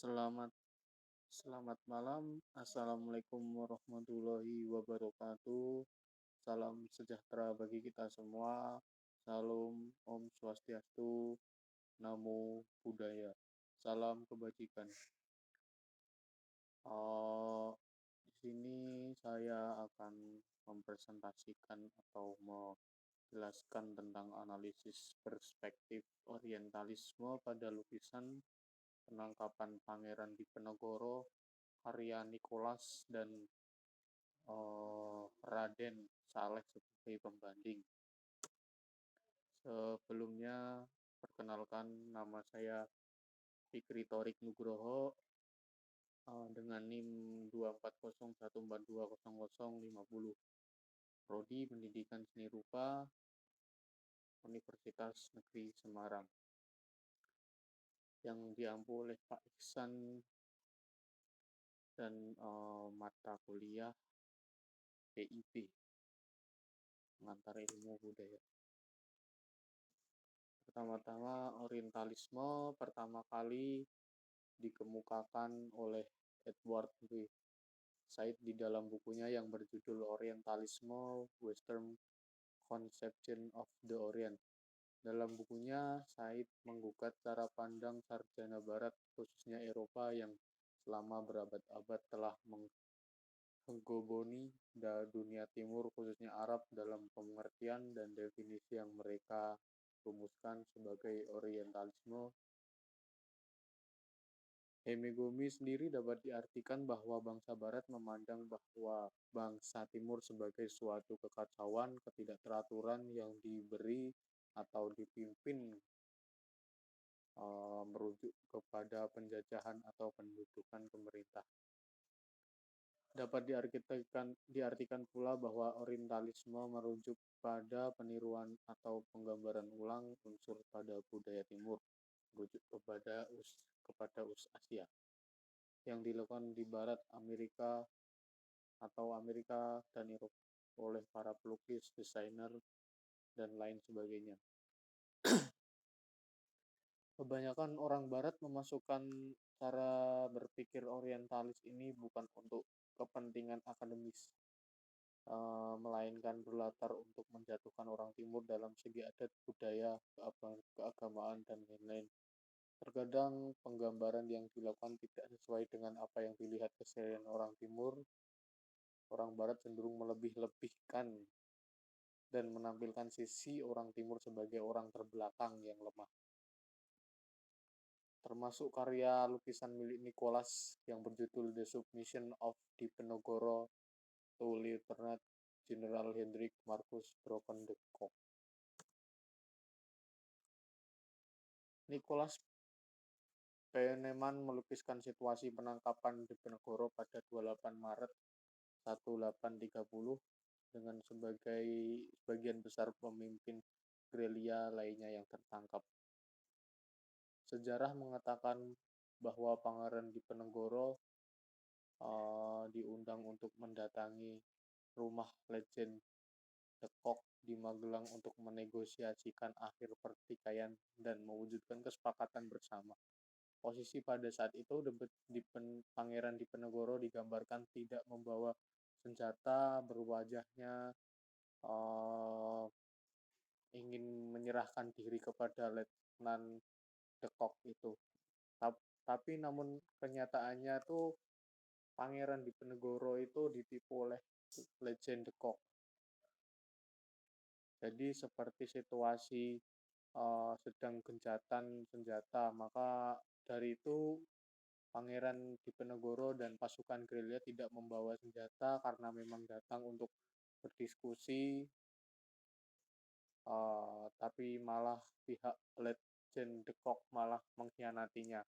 Selamat selamat malam. Assalamualaikum warahmatullahi wabarakatuh. Salam sejahtera bagi kita semua. Salam Om Swastiastu, Namo Buddhaya. Salam kebajikan. Di sini saya akan mempresentasikan atau menjelaskan tentang analisis perspektif orientalisme pada lukisan penangkapan Pangeran Diponegoro karya Nicholas dan Raden Saleh sebagai pembanding. Sebelumnya, perkenalkan nama saya Fikri Torik Nugroho dengan NIM 240142050. Prodi Pendidikan Seni Rupa Universitas Negeri Semarang yang diampu oleh Pak Iksan dan mata kuliah PIB Pengantar Ilmu Budaya. Pertama-tama, orientalisme pertama kali dikemukakan oleh Edward W. Said di dalam bukunya yang berjudul Orientalisme, Western Conception of the Orient. Dalam bukunya, Said menggugat cara pandang sarjana barat, khususnya Eropa, yang selama berabad-abad telah menghegemoni dunia timur, khususnya Arab, dalam pengertian dan definisi yang mereka rumuskan sebagai orientalisme. Hegemoni sendiri dapat diartikan bahwa bangsa Barat memandang bahwa bangsa Timur sebagai suatu kekacauan, ketidakteraturan yang diberi atau dipimpin merujuk kepada penjajahan atau pendudukan pemerintah. Dapat diartikan pula bahwa orientalisme merujuk pada peniruan atau penggambaran ulang unsur pada budaya Timur, merujuk kepada Asia, yang dilakukan di Barat Amerika atau Amerika dan Eropa oleh para pelukis, desainer, dan lain sebagainya. Kebanyakan orang Barat memasukkan cara berpikir orientalis ini bukan untuk kepentingan akademis, melainkan berlatar untuk menjatuhkan orang Timur dalam segi adat, budaya, keagamaan, dan lain-lain. Terkadang penggambaran yang dilakukan tidak sesuai dengan apa yang dilihat keseharian orang Timur. Orang Barat cenderung melebih-lebihkan dan menampilkan sisi orang Timur sebagai orang terbelakang yang lemah. Termasuk karya lukisan milik Nicholas yang berjudul The Submission of Diponegoro to Lieutenant General Hendrik Marcus Broken de Cock. Nicholas Peeneman melukiskan situasi penangkapan Diponegoro pada 28 Maret 1830 dengan sebagian besar pemimpin gerilya lainnya yang tertangkap. Sejarah mengatakan bahwa Pangeran Diponegoro diundang untuk mendatangi rumah Legend de Cock di Magelang untuk menegosiasikan akhir pertikaian dan mewujudkan kesepakatan bersama. Posisi pada saat itu Pangeran Diponegoro digambarkan tidak membawa senjata, berwajahnya ingin menyerahkan diri kepada Letnan de Cock itu. Tapi namun kenyataannya tuh Pangeran Diponegoro itu ditipu oleh Legend de Cock. Jadi seperti situasi sedang gencatan senjata, maka dari itu Pangeran Diponegoro dan pasukan gerilya tidak membawa senjata karena memang datang untuk berdiskusi, tapi malah pihak Legend de Cock malah mengkhianatinya.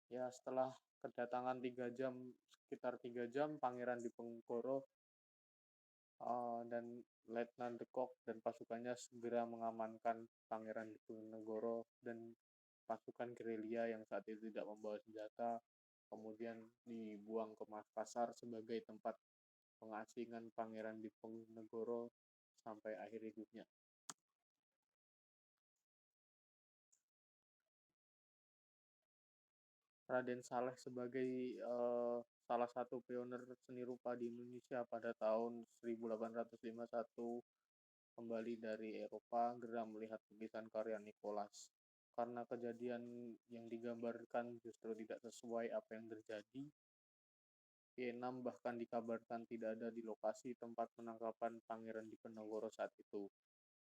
Ya, setelah kedatangan sekitar 3 jam, Pangeran Diponegoro dan Letnan de Cock dan pasukannya segera mengamankan Pangeran Diponegoro dan pasukan gerilya yang saat itu tidak membawa senjata, kemudian dibuang ke Makassar sebagai tempat pengasingan Pangeran Diponegoro sampai akhir hidupnya. Raden Saleh sebagai salah satu pionir seni rupa di Indonesia pada tahun 1851 kembali dari Eropa geram melihat lukisan karya Nicholas. Karena kejadian yang digambarkan justru tidak sesuai apa yang terjadi, Vietnam bahkan dikabarkan tidak ada di lokasi tempat penangkapan Pangeran Diponegoro saat itu.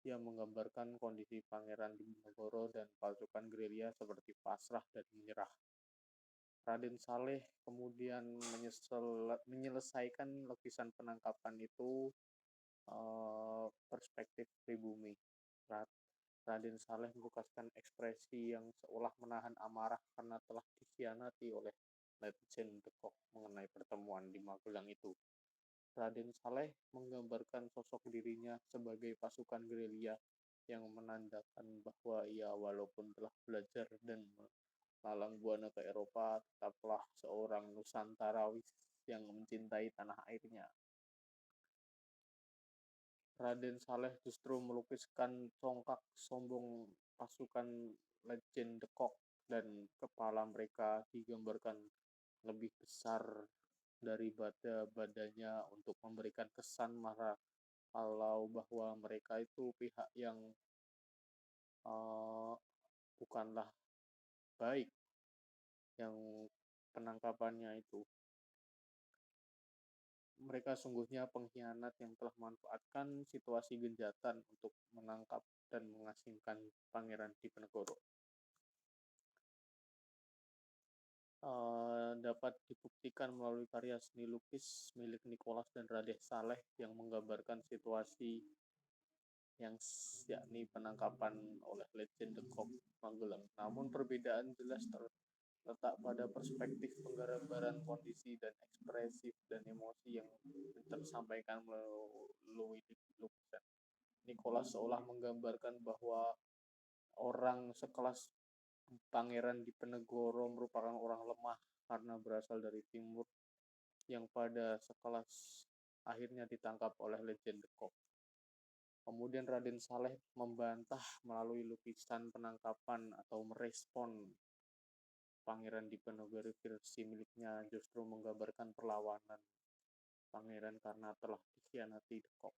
Ia menggambarkan kondisi Pangeran Diponegoro dan pasukan gerilya seperti pasrah dan menyerah. Raden Saleh kemudian menyelesaikan lukisan penangkapan itu perspektif pribumi. Raden Saleh melukaskan ekspresi yang seolah menahan amarah karena telah dikhianati oleh Letjen Dekok mengenai pertemuan di Magelang itu. Raden Saleh menggambarkan sosok dirinya sebagai pasukan gerilya yang menandakan bahwa ia walaupun telah belajar dan melalang buana ke Eropa, tetaplah seorang Nusantarawis yang mencintai tanah airnya. Raden Saleh justru melukiskan congkak sombong pasukan Letjen Dekok dan kepala mereka digambarkan lebih besar dari badannya untuk memberikan kesan marah kalau bahwa mereka itu pihak yang uh, bukanlah baik, yang penangkapannya itu mereka sungguhnya pengkhianat yang telah memanfaatkan situasi genjatan untuk menangkap dan mengasingkan Pangeran Diponegoro. Dapat dibuktikan melalui karya seni lukis milik Nicholas dan Raden Saleh yang menggambarkan situasi yang yakni penangkapan oleh Letjen Dekok Magelang. Namun perbedaan jelas terletak pada perspektif penggambaran kondisi dan ekspresif dan emosi yang tersampaikan melalui lukisan. Nicholas seolah menggambarkan bahwa orang sekelas Pangeran Diponegoro merupakan orang lemah karena berasal dari timur yang pada sekelas akhirnya ditangkap oleh Letjen Dekok. Kemudian Raden Saleh membantah melalui lukisan penangkapan atau merespon Pangeran Diponegoro versi miliknya justru menggambarkan perlawanan Pangeran karena telah dikhianati Dekok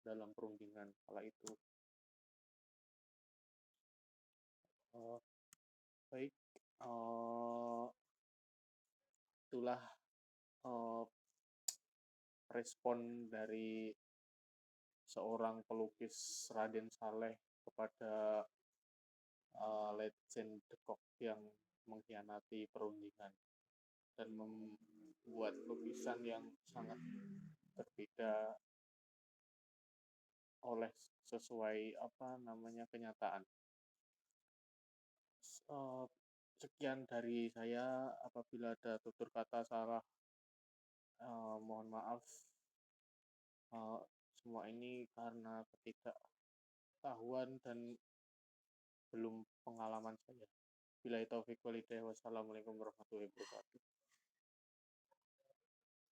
dalam perundingan kala itu. Baik, itulah respon dari seorang pelukis Raden Saleh kepada Letjen Dekok yang mengkhianati perundingan dan membuat lukisan yang sangat berbeda oleh sesuai kenyataan. Sekian dari saya, apabila ada tutur kata salah mohon maaf. Semua ini karena ketidaktahuan dan belum pengalaman saya. Billahi taufiq wal hidayah. Wassalamualaikum warahmatullahi wabarakatuh.